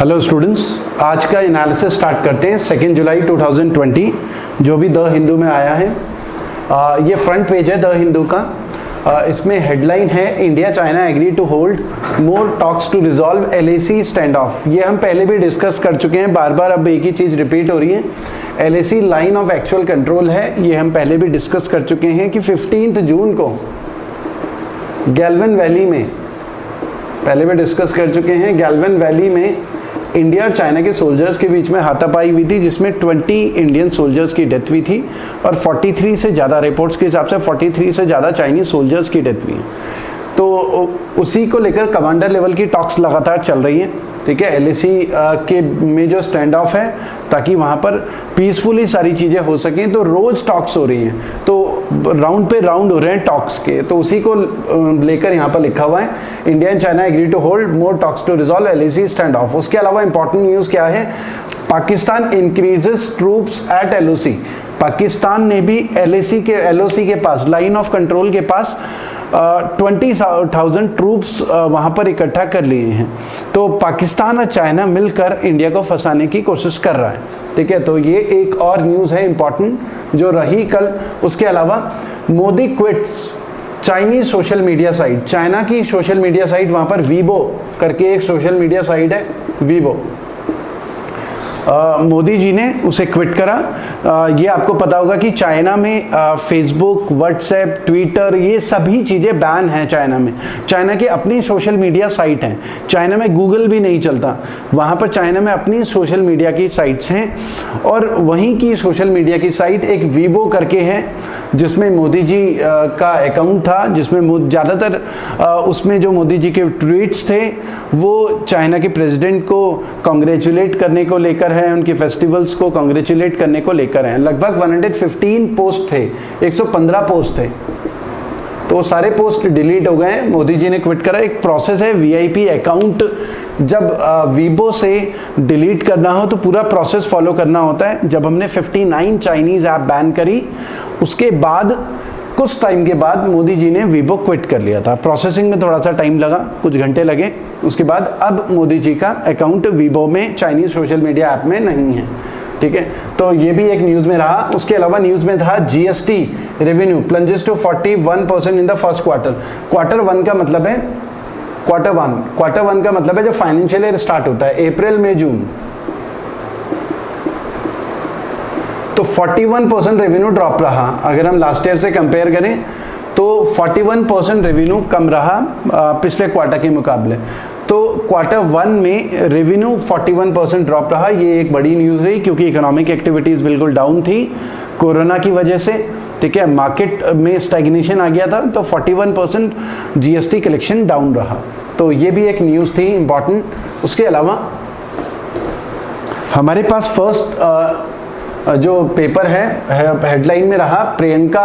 Hello students, आज का analysis start करते हैं। 2 जुलाई 2020 जो भी द हिंदू में आया है। ये फ्रंट पेज है द हिंदू का। इसमें हेडलाइन है India China agree to hold more talks to resolve LAC standoff. ये हम पहले भी डिस्कस कर चुके हैं, बार बार अब एक ही चीज़ रिपीट हो रही है। LAC line of actual control है, ये हम पहले भी डिस्कस कर चुके हैं कि 15 जून को गैल्वन वैली में, पहले भी डिस्कस कर चुके हैं, गैल्वन वैली में इंडिया और चाइना के सोल्जर्स के बीच में हाथापाई हुई थी, जिसमें 20 इंडियन सोल्जर्स की डेथ हुई थी और 43 से ज़्यादा, रिपोर्ट्स के हिसाब से 43 से ज़्यादा चाइनीज सोल्जर्स की डेथ हुई है। तो उसी को लेकर कमांडर लेवल की टॉक्स लगातार चल रही है, ठीक है। LAC के में जो स्टैंड ऑफ है, ताकि वहाँ पर पीसफुली सारी चीज़ें हो सकें, तो रोज़ टॉक्स हो रही हैं, तो राउंड पे राउंड हो रहे हैं टॉक्स के। तो उसी को लेकर यहाँ पर लिखा हुआ है India and China agree to hold more talks to resolve LAC standoff. उसके अलावा इंपॉर्टेंट न्यूज़ क्या है? Pakistan increases troops at LOC। Pakistan ने भी LOC के पास, लाइन ऑफ कंट्रोल के पास 20,000 ट्रूप्स वहाँ पर इकट्ठा कर लिए हैं। तो पाकिस्तान और चाइना मिलकर इंडिया को फंसाने की कोशिश कर रहा है, ठीक है। तो ये एक और न्यूज़ है इंपॉर्टेंट जो रही कल। उसके अलावा Modi quits Chinese social media site, China की सोशल मीडिया साइट, वहाँ पर वीबो करके एक सोशल मीडिया साइट है, वीबो, मोदी जी ने उसे क्विट करा। ये आपको पता होगा कि चाइना में फेसबुक, व्हाट्सएप, ट्विटर, ये सभी चीज़ें बैन हैं चाइना में। चाइना की अपनी सोशल मीडिया साइट हैं, चाइना में गूगल भी नहीं चलता, वहाँ पर चाइना में अपनी सोशल मीडिया की साइट्स हैं। और वहीं की सोशल मीडिया की साइट एक वीबो करके है, जिसमें मोदी जी का अकाउंट था, जिसमें ज़्यादातर उसमें जो मोदी जी के ट्वीट्स थे वो चाइना के प्रेसिडेंट को कॉन्ग्रेचुलेट करने को लेकर है, उनके फेस्टिवल्स को कॉन्ग्रेचुलेट करने को लेकर हैं। लगभग 115 पोस्ट थे, 115 पोस्ट थे, तो सारे पोस्ट डिलीट हो गए। मोदी जी ने क्विट करा। एक प्रोसेस है, VIP अकाउंट जब वीबो से डिलीट करना हो तो पूरा प्रोसेस फॉलो करना होता है। जब हमने 59 चाइनीज ऐप बैन करी, उसके बाद कुछ टाइम के बाद मोदी जी ने वीबो क्विट कर लिया था। प्रोसेसिंग में थोड़ा सा टाइम लगा, कुछ घंटे लगे। उसके बाद अब मोदी जी का अकाउंट वीबो में, चाइनीज सोशल मीडिया ऐप में नहीं है, ठीक है। तो ये भी एक न्यूज़ में रहा। उसके अलावा न्यूज़ में था GST revenue plunges to 41% in the first quarter. Q1 का मतलब है Q1 का मतलब है जब फाइनेंशियल ईयर स्टार्ट होता है, अप्रैल मई जून। तो 41% रेवेन्यू ड्रॉप रहा। अगर हम लास्ट ईयर से कंपेयर करें तो 41% रेवेन्यू कम रहा पिछले क्वार्टर के मुकाबले। तो Q1 में रेवेन्यू 41% ड्रॉप रहा। ये एक बड़ी न्यूज़ रही, क्योंकि इकोनॉमिक एक्टिविटीज़ बिल्कुल डाउन थी कोरोना की वजह से, ठीक है। मार्केट में स्टैग्नेशन आ गया था, तो 41% GST कलेक्शन डाउन रहा। तो ये भी एक न्यूज़ थी इम्पॉर्टेंट। उसके अलावा हमारे पास फर्स्ट जो पेपर है, हेडलाइन में रहा Priyanka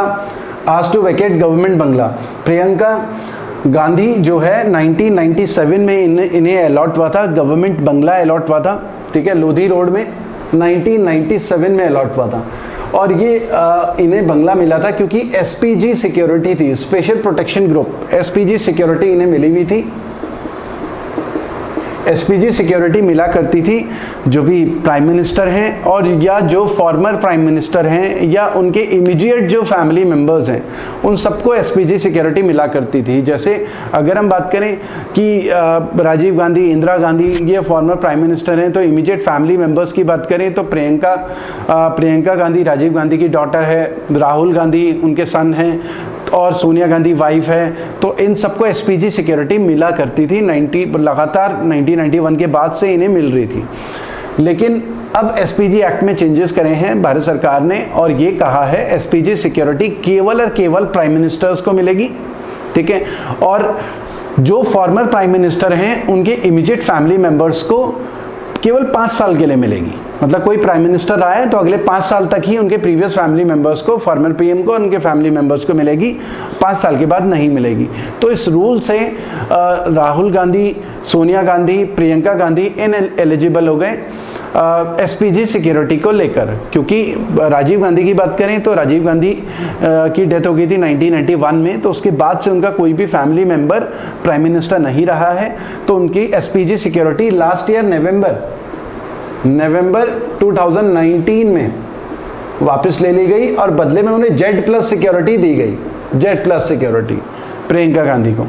asked to vacate government bungalow. Priyanka Gandhi जो है 1997 में इन्हें अलॉट हुआ था, गवर्नमेंट बंगला अलॉट हुआ था, ठीक है, लोधी रोड में 1997 में अलॉट हुआ था। और ये इन्हें बंगला मिला था क्योंकि SPG सिक्योरिटी थी, special protection group, SPG security इन्हें मिली हुई थी। SPG सिक्योरिटी मिला करती थी जो भी प्राइम मिनिस्टर हैं, और या जो फॉर्मर प्राइम मिनिस्टर हैं, या उनके इमीडिएट जो फैमिली मेंबर्स हैं, उन सबको SPG सिक्योरिटी मिला करती थी। जैसे अगर हम बात करें कि राजीव गांधी, इंदिरा गांधी, ये फॉर्मर प्राइम मिनिस्टर हैं, तो इमीडिएट फैमिली मेंबर्स की बात करें तो प्रियंका गांधी राजीव गांधी की डॉटर है, राहुल गांधी उनके सन हैं, और सोनिया गांधी वाइफ है। तो इन सबको SPG सिक्योरिटी मिला करती थी। लगातार 1991 के बाद से इन्हें मिल रही थी। लेकिन अब SPG एक्ट में चेंजेस करे हैं भारत सरकार ने, और ये कहा है SPG सिक्योरिटी केवल और केवल प्राइम मिनिस्टर्स को मिलेगी, ठीक है। और जो फॉर्मर प्राइम मिनिस्टर हैं उनके इमीडिएट फैमिली मेंबर्स को केवल 5 साल के लिए मिलेगी। मतलब कोई प्राइम मिनिस्टर आए तो अगले 5 साल तक ही उनके प्रीवियस फैमिली मेंबर्स को, फॉर्मर PM को, उनके फैमिली मेंबर्स को मिलेगी, 5 साल के बाद नहीं मिलेगी। तो इस रूल से राहुल गांधी, सोनिया गांधी, प्रियंका गांधी इन एलिजिबल हो गए। एसपीजी सिक्योरिटी को लेकर, क्योंकि राजीव गांधी की बात करें तो राजीव गांधी की डेथ हो गई थी 1991 में, तो उसके बाद से उनका कोई भी फैमिली मेंबर प्राइम मिनिस्टर नहीं रहा है। तो उनकी एसपीजी सिक्योरिटी लास्ट ईयर नवंबर 2019 में वापस ले ली गई और बदले में उन्हें Z+ सिक्योरिटी दी गई, Z+ सिक्योरिटी प्रियंका गांधी को।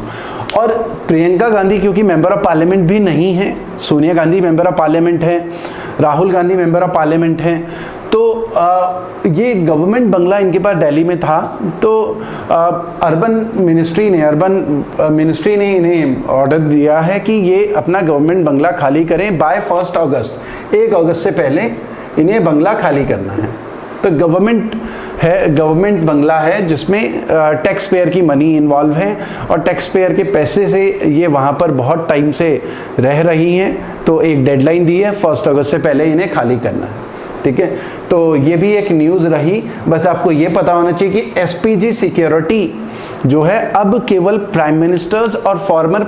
और प्रियंका गांधी क्योंकि मेंबर ऑफ पार्लियामेंट भी नहीं है, Sonia Gandhi member of parliament है, Rahul Gandhi member of parliament है, तो ये गवर्नमेंट बंगला इनके पास दिल्ली में था। तो अर्बन मिनिस्ट्री ने इन्हें ऑर्डर दिया है कि ये अपना गवर्नमेंट बंगला खाली करें बाय 1 अगस्त से पहले इन्हें बंगला खाली करना है। तो गवर्नमेंट बंगला है जिसमें टैक्स पेयर की मनी इन्वॉल्व है और टैक्स पेयर के पैसे से ये वहाँ पर बहुत टाइम से रह रही हैं। तो एक डेडलाइन दी है 1 अगस्त से पहले इन्हें खाली करना है, ठीक है। तो ये भी एक न्यूज़ रही। बस आपको ये पता होना चाहिए कि एसपीजी सिक्योरिटी जो है अब केवल प्राइम मिनिस्टर्स और फॉर्मर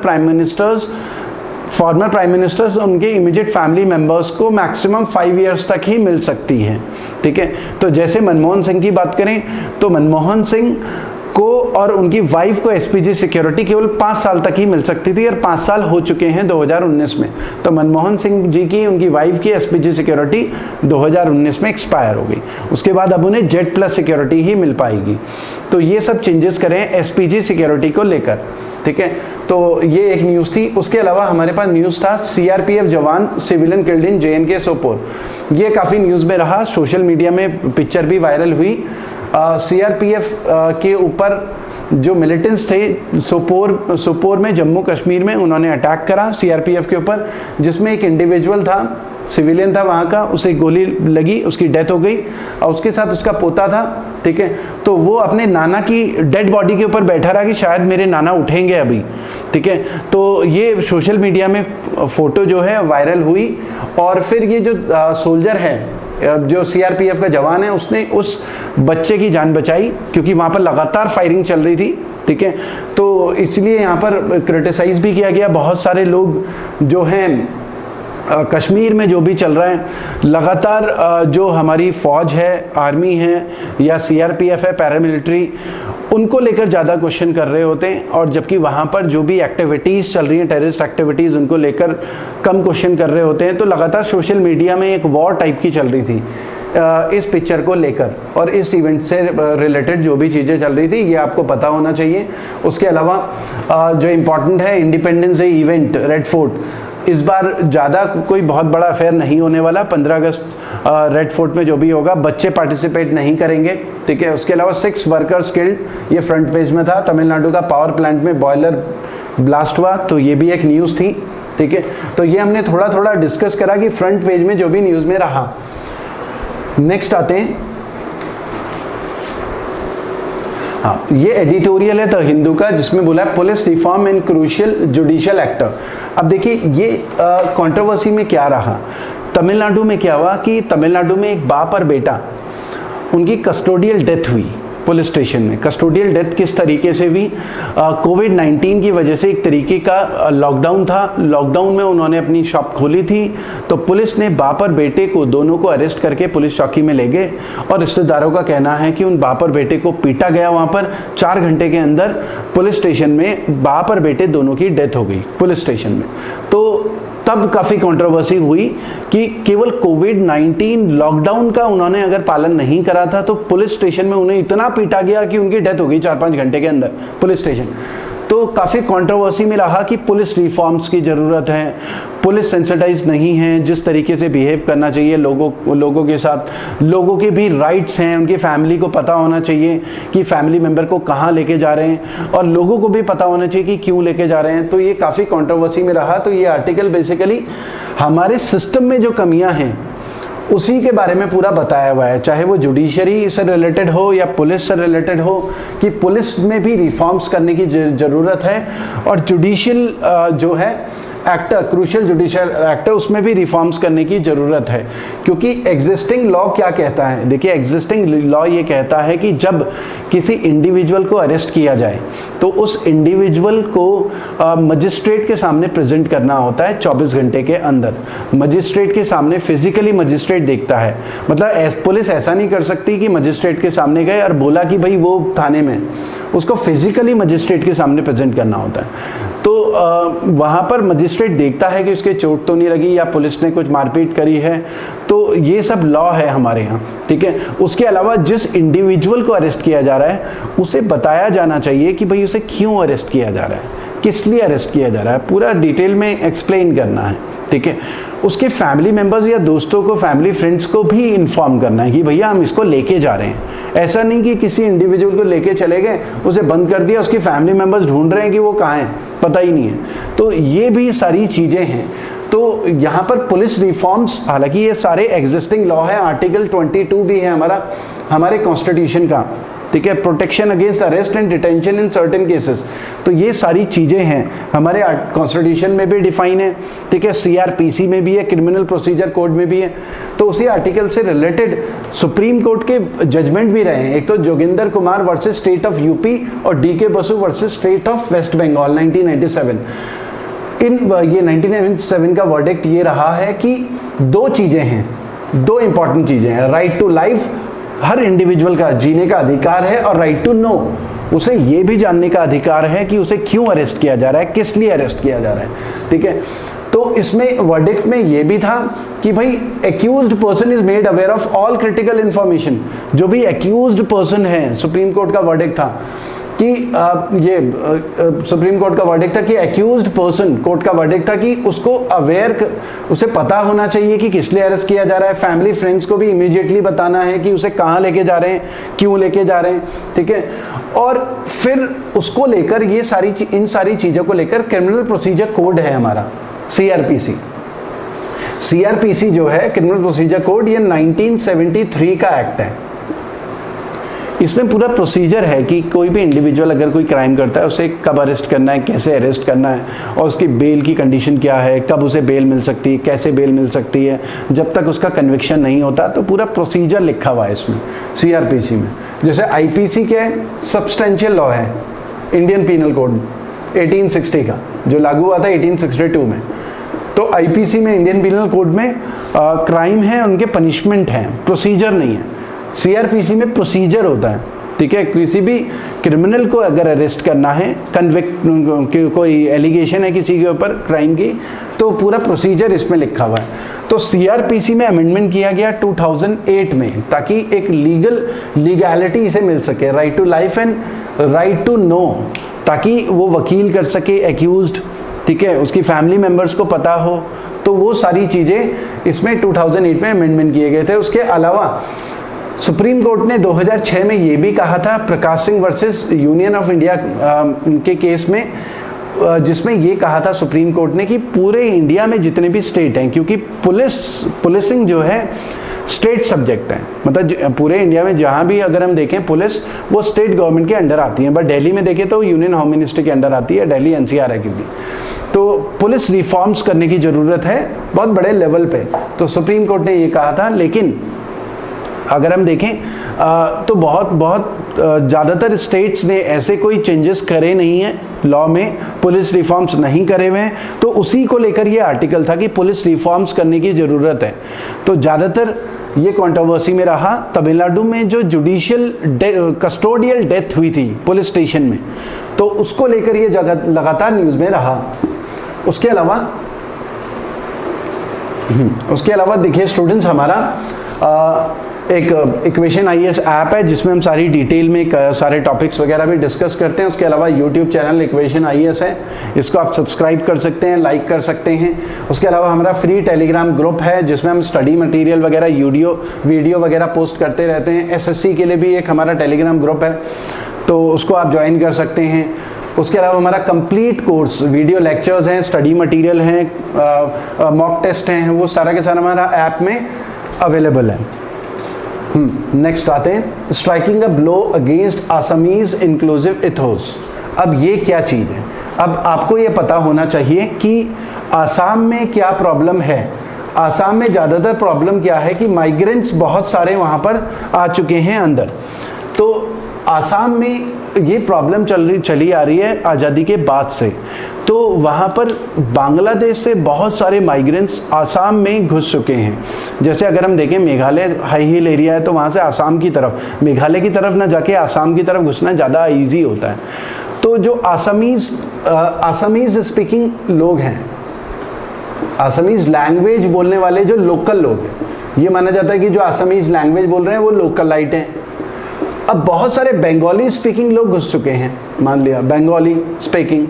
प्राइम मिनिस्टर्स उनके इमीडिएट फैमिली मेंबर्स को मैक्सिमम 5 इयर्स तक ही मिल सकती है, ठीक है। तो जैसे मनमोहन सिंह की बात करें तो मनमोहन सिंह को और उनकी वाइफ को एसपीजी सिक्योरिटी केवल 5 साल तक ही मिल सकती थी और 5 साल हो चुके हैं 2019 में। तो मनमोहन सिंह जी की, उनकी वाइफ की एसपीजी सिक्योरिटी 2019 में एक्सपायर हो गई। उसके बाद अब उन्हें Z+ सिक्योरिटी ही मिल पाएगी। तो ये सब चेंजेस करें एसपीजी सिक्योरिटी को लेकर, ठीक है। तो ये एक न्यूज़ थी। उसके अलावा हमारे पास न्यूज़ था सीआरपीएफ जवान civilian killed in JNK Sopore. ये काफ़ी न्यूज़ में रहा, सोशल मीडिया में पिक्चर भी वायरल हुई। सीआरपीएफ के ऊपर जो मिलिटेंट्स थे सोपोर में, जम्मू कश्मीर में, उन्होंने अटैक करा सीआरपीएफ के ऊपर, जिसमें एक इंडिविजुअल था, सिविलियन था वहाँ का, उसे गोली लगी, उसकी डेथ हो गई और उसके साथ उसका पोता था, ठीक है। तो वो अपने नाना की डेड बॉडी के ऊपर बैठा रहा कि शायद मेरे नाना उठेंगे अभी, ठीक है। तो ये सोशल मीडिया में फोटो जो है वायरल हुई और फिर ये जो सोल्जर है, जो सीआरपीएफ का जवान है, उसने उस बच्चे की जान बचाई क्योंकि वहाँ पर लगातार फायरिंग चल रही थी, ठीक है। तो इसलिए यहाँ पर क्रिटिसाइज भी किया गया। बहुत सारे लोग जो हैं कश्मीर में जो भी चल रहा है, लगातार जो हमारी फ़ौज है, आर्मी है या सीआरपीएफ है, पैरामिलिट्री, उनको लेकर ज़्यादा क्वेश्चन कर रहे होते हैं, और जबकि वहाँ पर जो भी एक्टिविटीज़ चल रही हैं, टेररिस्ट एक्टिविटीज़, उनको लेकर कम क्वेश्चन कर रहे होते हैं। तो लगातार सोशल मीडिया में एक वॉर टाइप की चल रही थी इस पिक्चर को लेकर और इस इवेंट से रिलेटेड जो भी चीज़ें चल रही थी, ये आपको पता होना चाहिए। उसके अलावा जो इम्पोर्टेंट है, independence day event red fort, इस बार ज़्यादा कोई बहुत बड़ा अफेयर नहीं होने वाला। 15 अगस्त रेड फोर्ट में जो भी होगा, बच्चे पार्टिसिपेट नहीं करेंगे, ठीक है। उसके अलावा 6 वर्कर्स किल्ड, ये फ्रंट पेज में था। तमिलनाडु का पावर प्लांट में बॉयलर ब्लास्ट हुआ, तो ये भी एक न्यूज़ थी, ठीक है। तो ये हमने थोड़ा थोड़ा डिस्कस करा कि फ्रंट पेज में जो भी न्यूज़ में रहा। नेक्स्ट आते हैं, हाँ, ये एडिटोरियल है द हिंदू का, जिसमें बोला है police reform and crucial judicial actor. अब देखिए ये कंट्रोवर्सी में क्या रहा, तमिलनाडु में क्या हुआ कि तमिलनाडु में एक बाप और बेटा, उनकी कस्टोडियल डेथ हुई पुलिस स्टेशन में। कस्टोडियल डेथ किस तरीके से हुई, कोविड-19 की वजह से एक तरीके का लॉकडाउन था, लॉकडाउन में उन्होंने अपनी शॉप खोली थी, तो पुलिस ने बाप और बेटे को, दोनों को अरेस्ट करके पुलिस चौकी में ले गए और रिश्तेदारों का कहना है कि उन बाप और बेटे को पीटा गया। वहाँ पर 4 घंटे के अंदर पुलिस स्टेशन में बाप और बेटे दोनों की डेथ हो गई पुलिस स्टेशन में। तो तब काफ़ी कंट्रोवर्सी हुई कि केवल कोविड-19 लॉकडाउन का उन्होंने अगर पालन नहीं करा था तो पुलिस स्टेशन में उन्हें इतना पीटा गया कि उनकी डेथ हो गई 4-5 घंटे के अंदर पुलिस स्टेशन। तो काफ़ी कंट्रोवर्सी में रहा कि पुलिस रिफॉर्म्स की ज़रूरत है, पुलिस सेंसिटाइज नहीं है जिस तरीके से बिहेव करना चाहिए लोगों के साथ। लोगों के भी राइट्स हैं, उनकी फैमिली को पता होना चाहिए कि फैमिली मेम्बर को कहाँ लेके जा रहे हैं, और लोगों को भी पता होना चाहिए कि क्यों लेके जा रहे हैं। तो ये काफ़ी कंट्रोवर्सी में रहा। तो ये आर्टिकल बेसिकली हमारे सिस्टम में जो कमियाँ हैं उसी के बारे में पूरा बताया हुआ है, चाहे वो जुडिशरी से रिलेटेड हो या पुलिस से रिलेटेड हो, कि पुलिस में भी रिफॉर्म्स करने की ज़रूरत है। और जुडिशियल जो है एक्ट, क्रूशियल जुडिशियल एक्ट, उसमें भी रिफॉर्म्स करने की ज़रूरत है। क्योंकि एग्जिस्टिंग लॉ क्या कहता है, देखिए एग्जिस्टिंग लॉ ये कहता है कि जब किसी इंडिविजुअल को अरेस्ट किया जाए तो उस इंडिविजुअल को मजिस्ट्रेट के सामने प्रेजेंट करना होता है 24 घंटे के अंदर। मजिस्ट्रेट के सामने फिजिकली मजिस्ट्रेट देखता है, मतलब पुलिस ऐसा नहीं कर सकती कि मजिस्ट्रेट के सामने गए और बोला कि भाई वो थाने में, उसको फिजिकली मजिस्ट्रेट के सामने प्रेजेंट करना होता है। तो वहाँ पर मजिस्ट्रेट देखता है कि उसके चोट तो नहीं लगी या पुलिस ने कुछ मारपीट करी है, तो ये सब लॉ है हमारे यहाँ, ठीक है। उसके अलावा जिस इंडिविजुअल को अरेस्ट किया जा रहा है उसे बताया जाना चाहिए कि भाई उसे क्यों अरेस्ट किया जा रहा है, किस लिए अरेस्ट किया जा रहा है, पूरा डिटेल में एक्सप्लेन करना है, ठीक है। उसके फैमिली मेंबर्स या दोस्तों को, फैमिली फ्रेंड्स को भी इन्फॉर्म करना है कि भैया हम इसको लेके जा रहे हैं। ऐसा नहीं कि किसी इंडिविजुअल को लेके चले गए, उसे बंद कर दिया, उसकी फैमिली मेंबर्स ढूंढ रहे हैं कि वो कहाँ है, पता ही नहीं है। तो ये भी सारी चीज़ें हैं। तो यहाँ पर पुलिस रिफॉर्म्स, हालांकि ये सारे एग्जिस्टिंग लॉ है, आर्टिकल 22 भी है हमारे कॉन्स्टिट्यूशन का, ठीक है, protection against arrest and detention in certain cases. तो ये सारी चीज़ें हैं हमारे कॉन्स्टिट्यूशन में भी डिफाइन है, ठीक है, सीआरपीसी में भी है, क्रिमिनल प्रोसीजर कोड में भी है। तो उसी आर्टिकल से रिलेटेड सुप्रीम कोर्ट के जजमेंट भी रहे हैं। एक तो Joginder Kumar versus state of UP और D K Basu versus state of West Bengal 1997। ये 1997 का वर्डिक्ट ये रहा है कि दो चीज़ें हैं, दो इंपॉर्टेंट चीज़ें हैं, राइट टू लाइफ, हर इंडिविजुअल का जीने का अधिकार है, और राइट टू नो, उसे ये भी जानने का अधिकार है कि उसे क्यों अरेस्ट किया जा रहा है, किस लिए अरेस्ट किया जा रहा है, ठीक है। तो इसमें वर्डिक्ट में ये भी था कि भाई accused person is made aware of all critical information. जो भी एक्यूज्ड पर्सन है, सुप्रीम कोर्ट का वर्डिक्ट था कि सुप्रीम कोर्ट का वर्डिक्ट था कि एक्यूज्ड पर्सन, कोर्ट का वर्डिक्ट था कि उसको उसे पता होना चाहिए कि किस लिए अरेस्ट किया जा रहा है। फैमिली फ्रेंड्स को भी इमीडिएटली बताना है कि उसे कहाँ लेके जा रहे हैं, क्यों लेके जा रहे हैं, ठीक है। और फिर उसको लेकर इन सारी चीज़ों को लेकर क्रिमिनल प्रोसीजर कोड है हमारा सीआरपीसी। सीआरपीसी जो है क्रिमिनल प्रोसीजर कोड, ये 1973 का एक्ट है। इसमें पूरा प्रोसीजर है कि कोई भी इंडिविजुअल अगर कोई क्राइम करता है उसे कब अरेस्ट करना है, कैसे अरेस्ट करना है, और उसकी बेल की कंडीशन क्या है, कब उसे बेल मिल सकती है, कैसे बेल मिल सकती है, जब तक उसका कन्विक्शन नहीं होता। तो पूरा प्रोसीजर लिखा हुआ है इसमें सीआरपीसी में। जैसे आईपीसी क्या है, सब्सटेंशियल लॉ है, इंडियन पीनल कोड 1860 का जो लागू हुआ था 1862 में। तो आईपीसी में, इंडियन पीनल कोड में क्राइम है, उनके पनिशमेंट हैं, प्रोसीजर नहीं है। सीआरपीसी में प्रोसीजर होता है, ठीक है। किसी भी क्रिमिनल को अगर अरेस्ट करना है, कोई एलिगेशन है किसी के ऊपर क्राइम की, तो पूरा प्रोसीजर इसमें लिखा हुआ है। तो सीआरपीसी में अमेंडमेंट किया गया 2008 में, ताकि एक लीगैलिटी इसे मिल सके, right to life and right to know, ताकि वो वकील कर सके एक्यूज्ड, ठीक है, उसकी फैमिली मेंबर्स को पता हो। तो वो सारी चीज़ें इसमें 2008 में अमेंडमेंट किए गए थे। उसके अलावा सुप्रीम कोर्ट ने 2006 में ये भी कहा था, Prakash Singh versus union of India के केस में, जिसमें ये कहा था सुप्रीम कोर्ट ने कि पूरे इंडिया में जितने भी स्टेट हैं, क्योंकि पुलिसिंग जो है स्टेट सब्जेक्ट है, मतलब पूरे इंडिया में जहाँ भी अगर हम देखें पुलिस, वो स्टेट गवर्नमेंट के अंडर आती है। बट दिल्ली में देखें तो यूनियन होम मिनिस्ट्री के अंडर आती है, दिल्ली एनसीआर है की भी। तो पुलिस रिफॉर्म्स करने की ज़रूरत है बहुत बड़े लेवल पे, तो सुप्रीम कोर्ट ने ये कहा था। लेकिन अगर हम देखें तो बहुत ज़्यादातर स्टेट्स ने ऐसे कोई चेंजेस करे नहीं हैं लॉ में, पुलिस रिफॉर्म्स नहीं करे हुए हैं। तो उसी को लेकर ये आर्टिकल था कि पुलिस रिफॉर्म्स करने की ज़रूरत है। तो ज़्यादातर ये कंट्रोवर्सी में रहा। तमिलनाडु में जो जुडिशियल कस्टोडियल डेथ हुई थी पुलिस स्टेशन में, तो उसको लेकर ये लगातार न्यूज़ में रहा। उसके अलावा देखिए स्टूडेंट्स, हमारा एक इक्वेशन आईएएस ऐप है जिसमें हम सारी डिटेल में सारे टॉपिक्स वगैरह भी डिस्कस करते हैं। उसके अलावा यूट्यूब चैनल इक्वेशन आईएएस है, इसको आप सब्सक्राइब कर सकते हैं, लाइक कर सकते हैं। उसके अलावा हमारा फ्री टेलीग्राम ग्रुप है जिसमें हम स्टडी मटेरियल वगैरह, वीडियो वगैरह पोस्ट करते रहते हैं। एसएससी के लिए भी एक हमारा टेलीग्राम ग्रुप है, तो उसको आप ज्वाइन कर सकते हैं। उसके अलावा हमारा कंप्लीट कोर्स, वीडियो लेक्चर्स हैं, स्टडी मटेरियल हैं, मॉक टेस्ट हैं, वो सारा के सारा हमारा ऐप में अवेलेबल है। नेक्स्ट आते हैं, striking a blow against Assamese inclusive ethos. अब ये क्या चीज़ है? अब आपको ये पता होना चाहिए कि आसाम में क्या प्रॉब्लम है। आसाम में ज़्यादातर प्रॉब्लम क्या है कि माइग्रेंट्स बहुत सारे वहाँ पर आ चुके हैं अंदर। तो आसाम में ये प्रॉब्लम चली आ रही है आज़ादी के बाद से। तो वहाँ पर बांग्लादेश से बहुत सारे माइग्रेंट्स आसाम में घुस चुके हैं। जैसे अगर हम देखें, मेघालय हाई हिल एरिया है, तो वहाँ से आसाम की तरफ, मेघालय की तरफ ना जाके आसाम की तरफ घुसना ज़्यादा ईजी होता है। तो जो आसामीज़ स्पीकिंग लोग हैं, आसामीज़ लैंग्वेज बोलने वाले जो लोकल लोग हैं, ये माना जाता है कि जो आसामीज़ लैंग्वेज बोल रहे हैं वो लोकलाइट हैं। अब बहुत सारे बंगाली स्पीकिंग लोग घुस चुके हैं, मान लिया बंगाली स्पीकिंग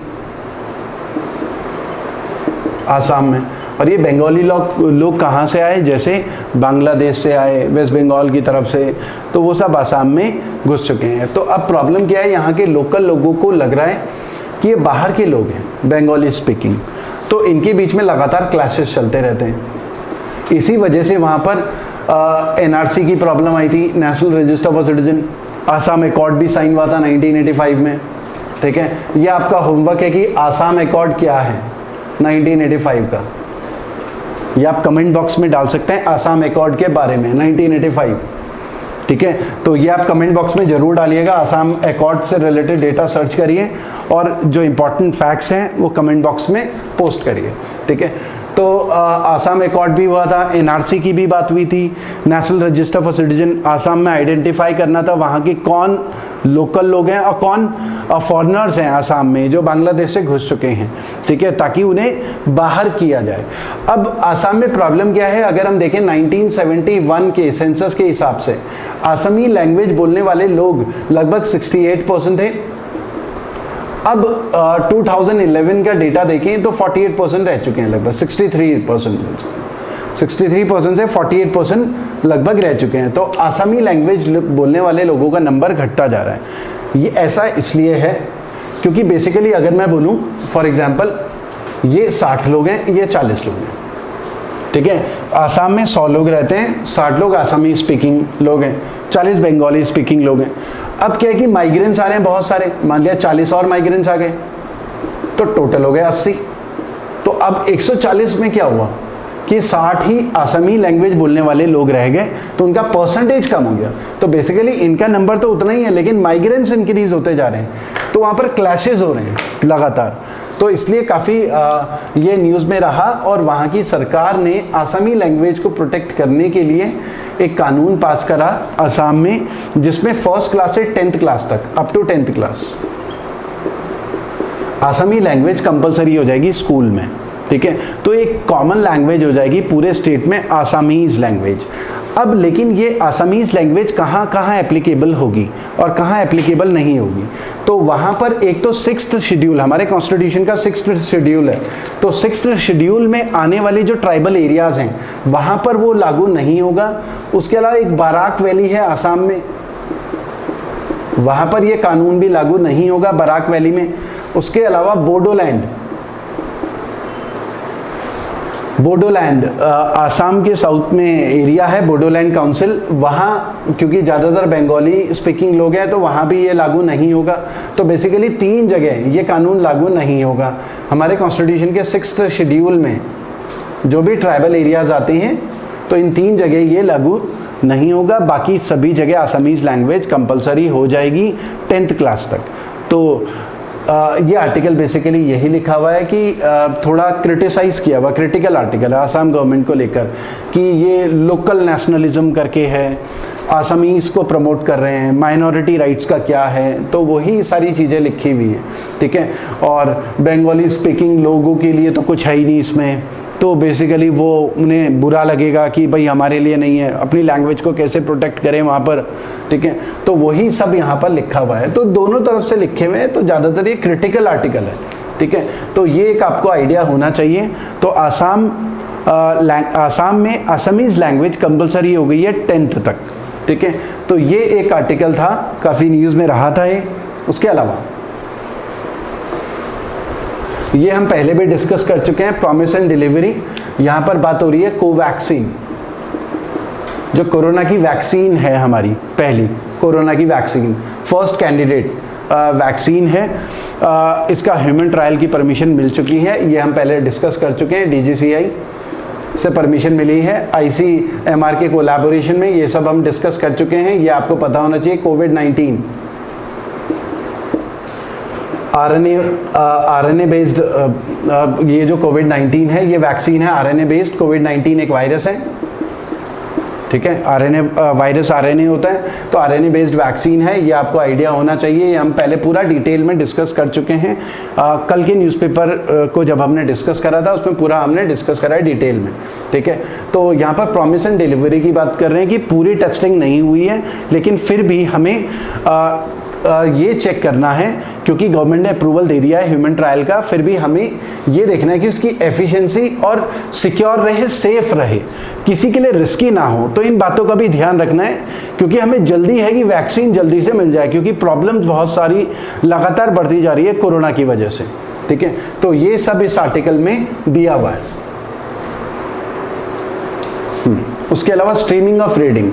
आसाम में। और ये बंगाली लोग कहाँ से आए? जैसे बांग्लादेश से आए, वेस्ट बंगाल की तरफ से, तो वो सब आसाम में घुस चुके हैं। तो अब प्रॉब्लम क्या है, यहाँ के लोकल लोगों को लग रहा है कि ये बाहर के लोग हैं बंगाली स्पीकिंग, तो इनके बीच में लगातार क्लैशेस चलते रहते हैं। इसी वजह से वहाँ पर NRC की प्रॉब्लम आई थी, national register of citizen. Assam accord भी साइन हुआ था 1985 में, ठीक है। ये आपका होमवर्क है कि आसाम एकॉर्ड क्या है 1985 का। ये आप कमेंट बॉक्स में डाल सकते हैं आसाम एकॉर्ड के बारे में 1985, ठीक है। तो ये आप कमेंट बॉक्स में ज़रूर डालिएगा, आसाम एकॉर्ड से रिलेटेड डेटा सर्च करिए और जो इम्पोर्टेंट फैक्ट्स हैं वो कमेंट बॉक्स में पोस्ट करिए, ठीक है। तो आसाम एकॉर्ड भी हुआ था, NRC की भी बात हुई थी, national register for citizen. Assam में आइडेंटिफाई करना था वहाँ की कौन लोकल लोग हैं और कौन फॉरेनर्स हैं आसाम में जो बांग्लादेश से घुस चुके हैं, ठीक है, ताकि उन्हें बाहर किया जाए। अब आसाम में प्रॉब्लम क्या है, अगर हम देखें 1971 के सेंसस के हिसाब से आसामी लैंग्वेज बोलने वाले लोग लगभग 68% थे। अब 2011 का डेटा देखें तो 48% रह चुके हैं, लगभग 63% से 48% लगभग रह चुके हैं। तो आसामी लैंग्वेज बोलने वाले लोगों का नंबर घटता जा रहा है। ये ऐसा इसलिए है क्योंकि बेसिकली अगर मैं बोलूं फॉर एग्जांपल, ये 60 लोग हैं, ये 40 लोग हैं, ठीक है। आसाम में 100 लोग रहते हैं, 60 लोग आसामी स्पीकिंग लोग हैं, 40 बंगाली स्पीकिंग लोग हैं। अब क्या है कि माइग्रेंट्स आ रहे हैं बहुत सारे, मान लिया 40 और माइग्रेंट्स आ गए तो टोटल हो गए 80। तो अब 140 में क्या हुआ कि 60 ही आसामी लैंग्वेज बोलने वाले लोग रह गए, तो उनका परसेंटेज कम हो गया। तो बेसिकली इनका नंबर तो उतना ही है, लेकिन माइग्रेंट्स इंक्रीज होते जा रहे हैं, तो वहाँ पर क्लैशेज हो रहे हैं लगातार। तो इसलिए काफ़ी ये न्यूज़ में रहा और वहाँ की सरकार ने आसामी लैंग्वेज को प्रोटेक्ट करने के लिए एक कानून पास करा असम में, जिसमें 1st क्लास से 10th क्लास तक, up to 10th class Asami language compulsory हो जाएगी स्कूल में, ठीक है। तो एक कॉमन लैंग्वेज हो जाएगी पूरे स्टेट में, आसामीज़ लैंग्वेज। अब लेकिन ये आसामीज़ लैंग्वेज कहाँ कहाँ एप्लीकेबल होगी और कहाँ एप्लीकेबल नहीं होगी। तो वहाँ पर एक तो 6th शेड्यूल, हमारे कॉन्स्टिट्यूशन का 6th शेड्यूल है, तो 6th शेड्यूल में आने वाले जो ट्राइबल एरियाज़ हैं वहाँ पर वो लागू नहीं होगा। उसके अलावा एक बाराक वैली है आसाम में, वहाँ पर ये कानून भी लागू नहीं होगा बाराक वैली में। उसके अलावा बोडोलैंड आसाम के साउथ में एरिया है, बोडोलैंड काउंसिल, वहाँ क्योंकि ज़्यादातर बंगाली स्पीकिंग लोग हैं तो वहाँ भी ये लागू नहीं होगा। तो बेसिकली 3 जगह ये कानून लागू नहीं होगा। हमारे कॉन्स्टिट्यूशन के 6th शेड्यूल में जो भी ट्राइबल एरियाज़ आते हैं तो इन 3 जगह ये लागू नहीं होगा, बाकी सभी जगह आसामीज़ लैंग्वेज कंपलसरी हो जाएगी 10th क्लास तक। तो ये आर्टिकल बेसिकली यही लिखा हुआ है कि थोड़ा क्रिटिसाइज़ किया हुआ, क्रिटिकल आर्टिकल है आसाम गवर्नमेंट को लेकर कि ये लोकल नेशनलिज्म करके है, आसामीज़ को प्रमोट कर रहे हैं, माइनॉरिटी राइट्स का क्या है, तो वही सारी चीज़ें लिखी हुई हैं, ठीक है। और बंगाली स्पीकिंग लोगों के लिए तो कुछ है ही नहीं इसमें, तो बेसिकली वो उन्हें बुरा लगेगा कि भाई हमारे लिए नहीं है, अपनी लैंग्वेज को कैसे प्रोटेक्ट करें वहाँ पर, ठीक है। तो वही सब यहाँ पर लिखा हुआ है, तो दोनों तरफ से लिखे हुए हैं, तो ज़्यादातर ये क्रिटिकल आर्टिकल है, ठीक है। तो ये एक आपको आइडिया होना चाहिए। तो आसाम में आसामीज़ लैंग्वेज कंपलसरी हो गई है 10th तक, ठीक है। तो ये एक आर्टिकल था, काफ़ी न्यूज़ में रहा था ये। उसके अलावा ये हम पहले भी डिस्कस कर चुके हैं, प्रॉमिस एंड डिलीवरी। यहाँ पर बात हो रही है कोवैक्सीन, जो कोरोना की वैक्सीन है हमारी, पहली कोरोना की वैक्सीन, फर्स्ट कैंडिडेट वैक्सीन है। इसका ह्यूमन ट्रायल की परमिशन मिल चुकी है, ये हम पहले डिस्कस कर चुके हैं। DGCI से परमिशन मिली है, ICMR के कोलैबोरेशन में, ये सब हम डिस्कस कर चुके हैं। ये आपको पता होना चाहिए। कोविड-19 RNA बेस्ड, ये जो कोविड-19 है ये वैक्सीन है। RNA बेस्ड कोविड-19 एक वायरस है, ठीक है। RNA वायरस RNA होता है, तो RNA बेस्ड वैक्सीन है, ये आपको आइडिया होना चाहिए। ये हम पहले पूरा डिटेल में डिस्कस कर चुके हैं। कल के न्यूज़पेपर को जब हमने डिस्कस करा था उसमें पूरा हमने डिस्कस करा है डिटेल में, ठीक है। तो यहाँ पर प्रॉमिस एंड डिलीवरी की बात कर रहे हैं कि पूरी टेस्टिंग नहीं हुई है, लेकिन फिर भी हमें ये चेक करना है, क्योंकि गवर्नमेंट ने अप्रूवल दे दिया है ह्यूमन ट्रायल का, फिर भी हमें ये देखना है कि उसकी एफिशिएंसी और सिक्योर रहे, सेफ रहे, किसी के लिए रिस्की ना हो। तो इन बातों का भी ध्यान रखना है, क्योंकि हमें जल्दी है कि वैक्सीन जल्दी से मिल जाए, क्योंकि प्रॉब्लम्स बहुत सारी लगातार बढ़ती जा रही है कोरोना की वजह से, ठीक है। तो ये सब इस आर्टिकल में दिया हुआ है। उसके अलावा स्ट्रीमिंग ऑफ रीडिंग,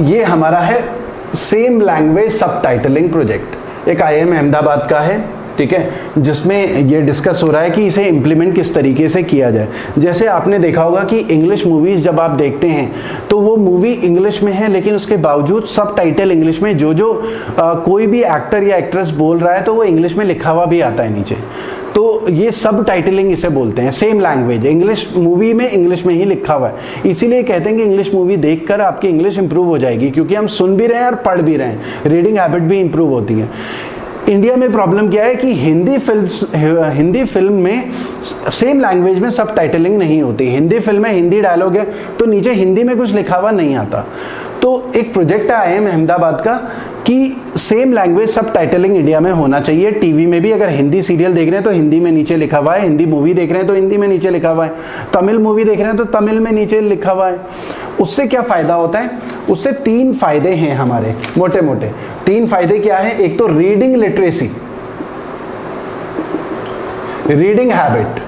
ये हमारा है सेम लैंग्वेज सब टाइटलिंग प्रोजेक्ट, एक IIM अहमदाबाद का है, ठीक है, जिसमें ये डिस्कस हो रहा है कि इसे इम्प्लीमेंट किस तरीके से किया जाए। जैसे आपने देखा होगा कि इंग्लिश मूवीज़ जब आप देखते हैं तो वो मूवी इंग्लिश में है, लेकिन उसके बावजूद सब टाइटल इंग्लिश में, जो कोई भी एक्टर या एक्ट्रेस बोल रहा है तो वो इंग्लिश में लिखा हुआ भी आता है नीचे। तो ये सब टाइटलिंग इसे बोलते हैं। सेम लैंग्वेज, इंग्लिश मूवी में इंग्लिश में ही लिखा हुआ है, इसीलिए कहते हैं कि इंग्लिश मूवी देखकर आपकी इंग्लिश इंप्रूव हो जाएगी, क्योंकि हम सुन भी रहे हैं और पढ़ भी रहे हैं, रीडिंग हैबिट भी इंप्रूव होती है। इंडिया में प्रॉब्लम क्या है कि हिंदी फिल्म में सेम लैंग्वेज में सब टाइटलिंग नहीं होती। हिंदी फिल्म में हिंदी डायलॉग है तो नीचे हिंदी में कुछ लिखा हुआ नहीं आता। तो एक प्रोजेक्ट है IIM अहमदाबाद का कि सेम लैंग्वेज सब टाइटलिंग इंडिया में होना चाहिए। टीवी में भी अगर हिंदी सीरियल देख रहे हैं तो हिंदी में नीचे लिखा हुआ है, हिंदी मूवी देख रहे हैं तो हिंदी में नीचे लिखा हुआ है, तमिल मूवी देख रहे हैं तो तमिल में नीचे लिखा हुआ है। उससे क्या फ़ायदा होता है? उससे 3 फायदे हैं हमारे, मोटे मोटे 3 फायदे क्या है? एक तो रीडिंग लिटरेसी, रीडिंग हैबिट,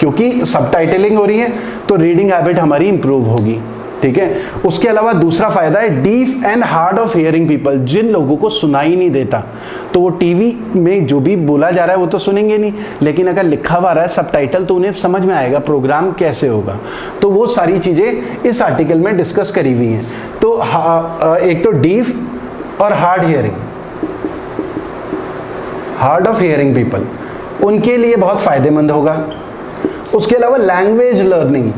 क्योंकि सब टाइटलिंग हो रही है तो रीडिंग हैबिट हमारी इंप्रूव होगी, ठीक है। उसके अलावा दूसरा फायदा है deaf and hard of hearing people, जिन लोगों को सुनाई नहीं देता तो वो टीवी में जो भी बोला जा रहा है वो तो सुनेंगे नहीं, लेकिन अगर लिखा हुआ रहा है सबटाइटल तो उन्हें समझ में आएगा प्रोग्राम कैसे होगा। तो वो सारी चीजें इस आर्टिकल में डिस्कस करी हुई हैं। तो एक तो डीफ और hard hearing, hard of hearing people, उनके लिए बहुत फायदेमंद होगा। उसके अलावा लैंग्वेज लर्निंग,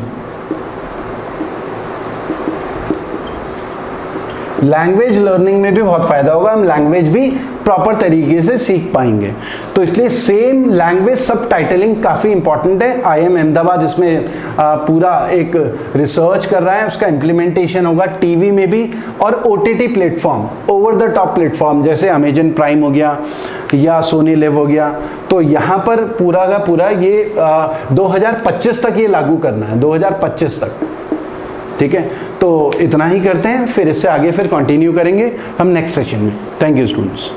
लैंग्वेज लर्निंग में भी बहुत फायदा होगा, हम लैंग्वेज भी प्रॉपर तरीके से सीख पाएंगे। तो इसलिए सेम लैंग्वेज सब टाइटलिंग काफ़ी इंपॉर्टेंट है। IIM अहमदाबाद इसमें पूरा एक रिसर्च कर रहा है, उसका इम्प्लीमेंटेशन होगा टीवी में भी और OTT platform, over the top platform जैसे अमेजन प्राइम हो गया या सोनी लिव हो गया। तो यहाँ पर पूरा का पूरा ये 2025 तक ये लागू करना है, 2025 तक, ठीक है। तो इतना ही करते हैं, फिर इससे आगे फिर कंटिन्यू करेंगे हम नेक्स्ट सेशन में। Thank you students.